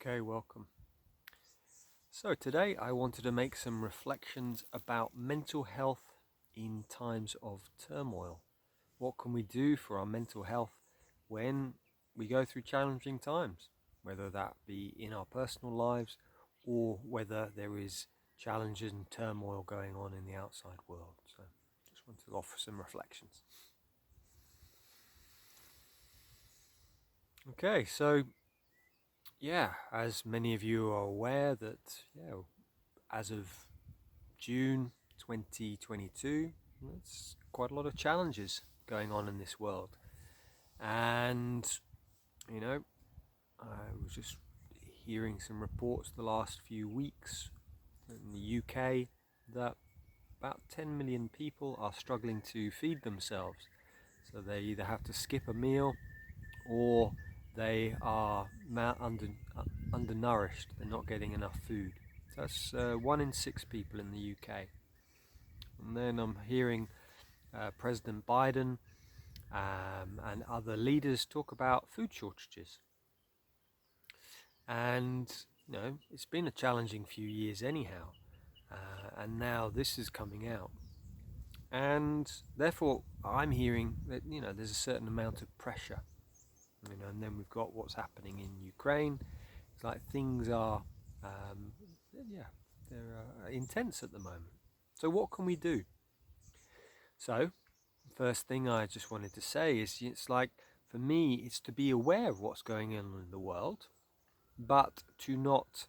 Okay, welcome. So today I wanted to make some reflections about mental health in times of turmoil. What can we do for our mental health when we go through challenging times, whether that be in our personal lives or whether there is challenges and turmoil going on in the outside world. So just wanted to offer some reflections. Okay, so as many of you are aware that as of June 2022, there's quite a lot of challenges going on in this world. And, I was just hearing some reports the last few weeks in the UK that about 10 million people are struggling to feed themselves. So they either have to skip a meal or they are undernourished, they're not getting enough food. So that's 1 in 6 people in the UK. And then I'm hearing President Biden and other leaders talk about food shortages. And, it's been a challenging few years anyhow. And now this is coming out. And therefore, I'm hearing that, there's a certain amount of pressure. And then we've got what's happening in Ukraine. It's like things are, they're intense at the moment. So what can we do? So, first thing I just wanted to say is it's like, for me, it's to be aware of what's going on in the world, but to not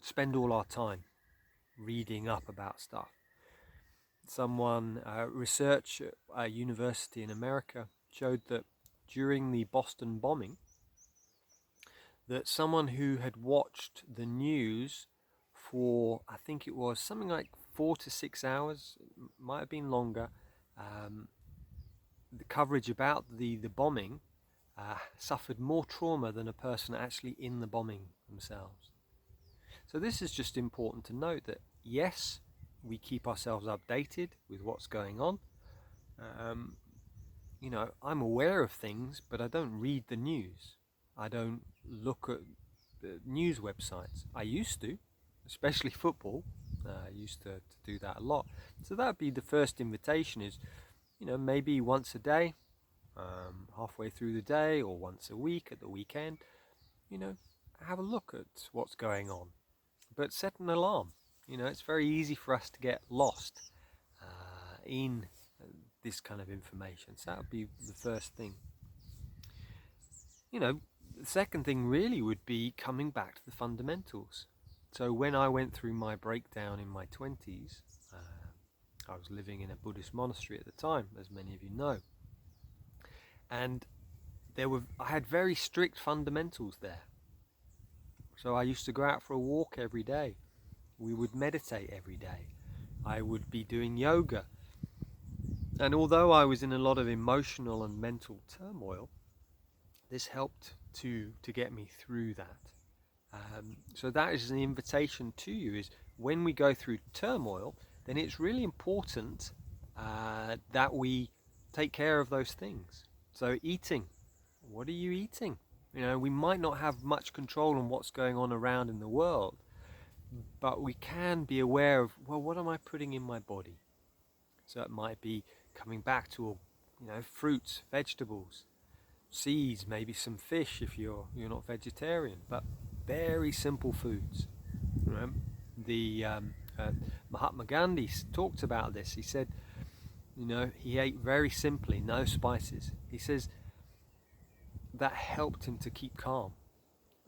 spend all our time reading up about stuff. Research at a university in America showed that during the Boston bombing, that someone who had watched the news for, I think it was something like 4 to 6 hours, might have been longer, the coverage about the bombing suffered more trauma than a person actually in the bombing themselves. So this is just important to note that yes, we keep ourselves updated with what's going on. I'm aware of things, but I don't read the news. I don't look at news websites. I used to, especially football. I used to do that a lot. So that'd be the first invitation is, maybe once a day, halfway through the day, or once a week at the weekend, have a look at what's going on. But set an alarm. It's very easy for us to get lost in this kind of information. So that would be the first thing. The second thing really would be coming back to the fundamentals. So when I went through my breakdown in my 20s, I was living in a Buddhist monastery at the time, as many of you know. And I had very strict fundamentals there. So I used to go out for a walk every day. We would meditate every day. I would be doing yoga. And although I was in a lot of emotional and mental turmoil, this helped to get me through that. So that is an invitation to you, is when we go through turmoil, then it's really important that we take care of those things. So eating, what are you eating? We might not have much control on what's going on around in the world, but we can be aware of, well, what am I putting in my body? So it might be coming back to, fruits, vegetables, seeds, maybe some fish if you're not vegetarian, but very simple foods. The Mahatma Gandhi talked about this. He said, he ate very simply, no spices. He says that helped him to keep calm.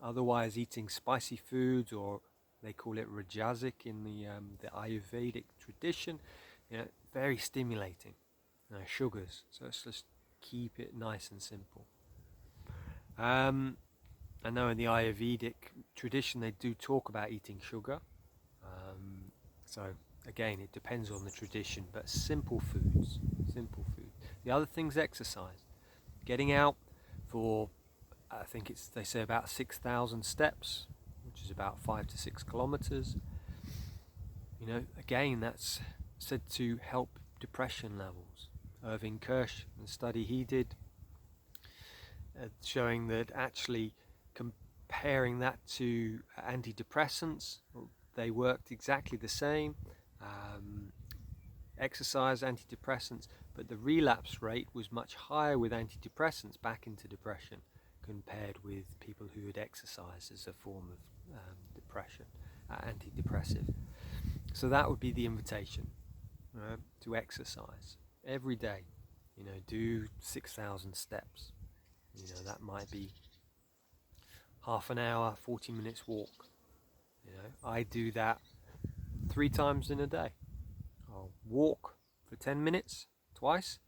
Otherwise, eating spicy foods, or they call it rajasic in the Ayurvedic tradition, very stimulating. Sugars. So let's just keep it nice and simple. I know in the Ayurvedic tradition they do talk about eating sugar. So again, it depends on the tradition, but simple foods. The other thing's exercise. Getting out for, I think they say about 6,000 steps, which is about 5 to 6 kilometers. Again, that's said to help depression levels. Irving Kirsch, the study he did, showing that actually comparing that to antidepressants, they worked exactly the same. Exercise, antidepressants, but the relapse rate was much higher with antidepressants back into depression compared with people who had exercised as a form of depression, antidepressive. So that would be the invitation, to exercise every day. Do 6,000 steps. That might be half an hour, 40 minutes walk. I do that 3 times in a day. I'll walk for 10 minutes twice,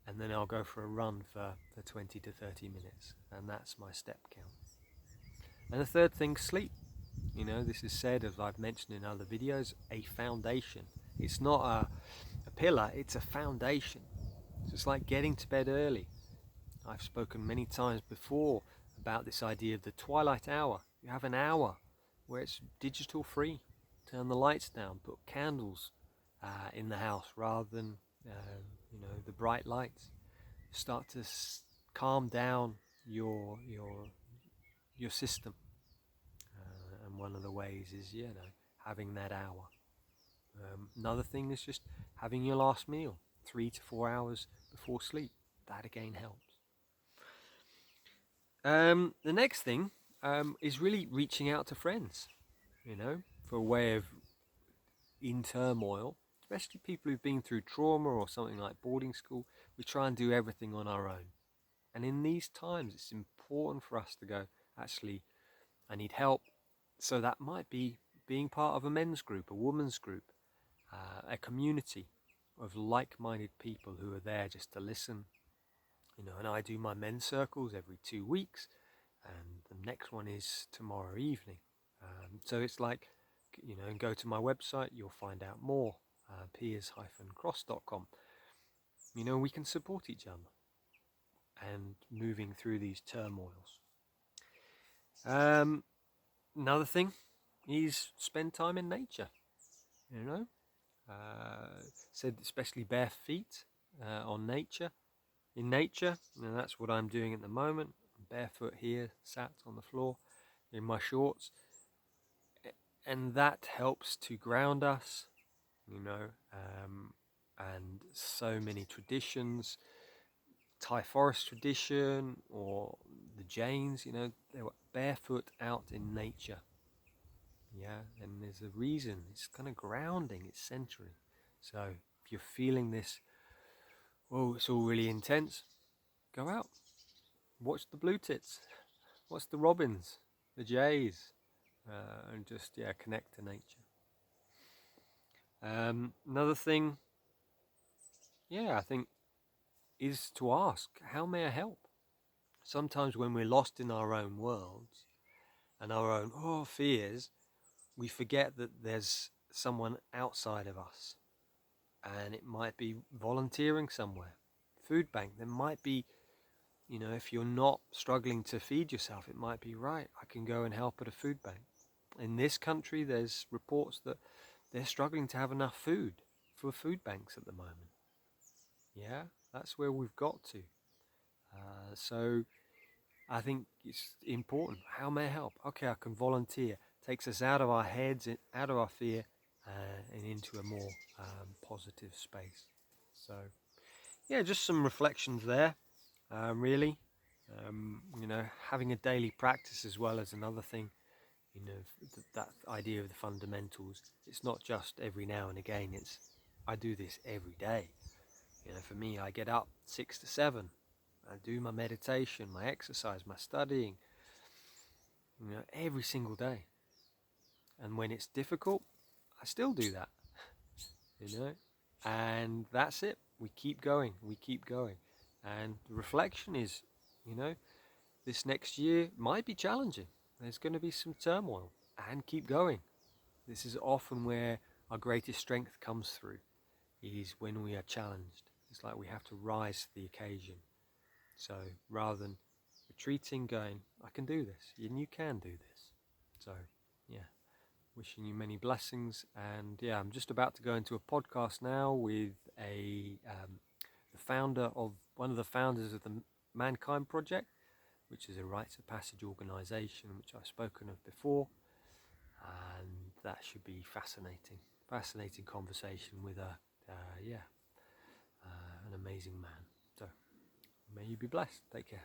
and then I'll go for a run for 20 to 30 minutes, and that's my step count. And the third thing, sleep. This is said, as I've mentioned in other videos, a foundation. It's not a pillar, it's a foundation. So it's like getting to bed early. I've spoken many times before about this idea of the twilight hour. You have an hour where it's digital free. Turn the lights down, put candles in the house rather than the bright lights. Start to calm down your system, and one of the ways is having that hour. Another thing is just having your last meal 3 to 4 hours before sleep. That again helps. The next thing is really reaching out to friends, for a way of, in turmoil, especially people who've been through trauma or something like boarding school. We try and do everything on our own. And in these times, it's important for us to go, actually, I need help. So that might be being part of a men's group, a women's group, a community of like-minded people who are there just to listen. And I do my men's circles every 2 weeks, and the next one is tomorrow evening. So it's like, go to my website, you'll find out more, piers-cross.com. We can support each other and moving through these turmoils. Another thing is spend time in nature. Said especially bare feet on nature. In nature, and that's what I'm doing at the moment. I'm barefoot here, sat on the floor in my shorts, and that helps to ground us. And so many traditions, Thai forest tradition or the Jains, they were barefoot out in nature. Yeah, and there's a reason. It's kind of grounding, it's centering. So if you're feeling this, it's all really intense, go out, watch the blue tits, watch the robins, the jays, and just connect to nature. Another thing, I think, is to ask, how may I help? Sometimes when we're lost in our own worlds and our own fears, we forget that there's someone outside of us, and it might be volunteering somewhere. Food bank, there might be, if you're not struggling to feed yourself, it might be, right, I can go and help at a food bank. In this country, there's reports that they're struggling to have enough food for food banks at the moment. Yeah, that's where we've got to. So I think it's important. How may I help? Okay, I can volunteer. Takes us out of our heads, out of our fear, and into a more positive space. So, just some reflections there, really. Having a daily practice as well as another thing. That idea of the fundamentals. It's not just every now and again. I do this every day. For me, I get up 6 to 7. I do my meditation, my exercise, my studying, every single day. And when it's difficult, I still do that, and that's it. We keep going. And the reflection is, this next year might be challenging. There's going to be some turmoil, and keep going. This is often where our greatest strength comes through, is when we are challenged. It's like we have to rise to the occasion. So rather than retreating, going, I can do this, and you can do this. So, wishing you many blessings. And I'm just about to go into a podcast now with one of the founders of the Mankind Project, which is a rites of passage organisation, which I've spoken of before, and that should be fascinating conversation with an amazing man. So may you be blessed. Take care.